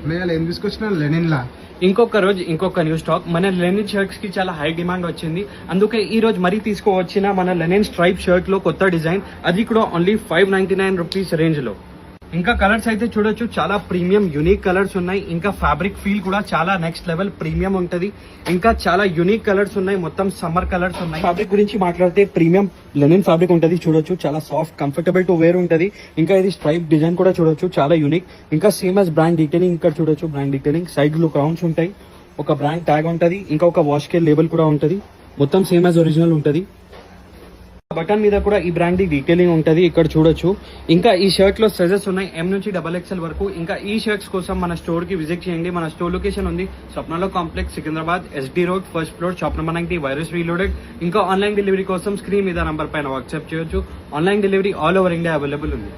నేను ఏం తీసుకొచ్చిన లెనిన్ లా ఇంకొక రోజు ఇంకొక న్యూ స్టాక్. మన లెనిన్ షర్ట్స్ కి చాలా హై డిమాండ్ వచ్చింది, అందుకే ఈ రోజు మరీ తీసుకువచ్చిన మన లెనిన్ స్ట్రైప్ షర్ట్ లో కొత్త డిజైన్, అది కూడా ఓన్లీ 599 రూపీస్ రేంజ్ లో. ఇంకా కలర్స్ అయితే చూడొచ్చు, చాలా ప్రీమియం యూనిక్ కలర్స్ ఉన్నాయి. ఇంకా ఫ్యాబ్రిక్ ఫీల్ కూడా చాలా నెక్స్ట్ లెవెల్ ప్రీమియం ఉంటది. ఇంకా చాలా యూనిక్ కలర్స్ ఉన్నాయి, మొత్తం సమ్మర్ కలర్స్ ఉన్నాయి. ఫ్యాబ్రిక్ గురించి మాట్లాడితే ప్రీమియం లెనిన్ ఫ్యాబ్రిక్ ఉంటది, చూడొచ్చు చాలా సాఫ్ట్ కంఫర్టబుల్ టు వేర్ ఉంటది. ఇంకా ఇది స్ట్రైప్ డిజైన్ కూడా చూడొచ్చు, చాలా యూనిక్. ఇంకా సేమ్ యాజ్ బ్రాండ్ డీటెయిలింగ్ ఇక్కడ చూడొచ్చు, బ్రాండ్ డీటెయిలింగ్ సైడ్ లో క్రౌన్స్ ఉంటాయి, ఒక బ్రాండ్ ట్యాగ్ ఉంటది, ఇంకా ఒక వాష్ కేర్ లేబుల్ కూడా ఉంటది. మొత్తం సేమ్ యాజ్ ఒరిజినల్ ఉంటది. బటన్ మీద కూడా ఈ బ్రాండ్ డీటెయిలింగ్ ఉంటది, ఇక్కడ చూడొచ్చు. ఇంకా ఈ షర్ట్ లో సైజెస్ ఉన్నాయి M నుంచి XXL వరకు. ఇంకా ఈ షర్ట్స్ కోసం మన స్టోర్ కి విజిట్ చేయండి. మన స్టోర్ లొకేషన్ ఉంది స్వప్నలో complex, Secunderabad, SD road, first floor, shop number 90, virus reloaded. ఇంకా ఆన్లైన్ డెలివరీ కోసం స్క్రీన్ మీద నంబర్ పైన వాట్సాప్ చేయొచ్చు. Online delivery all over India available ఉంది.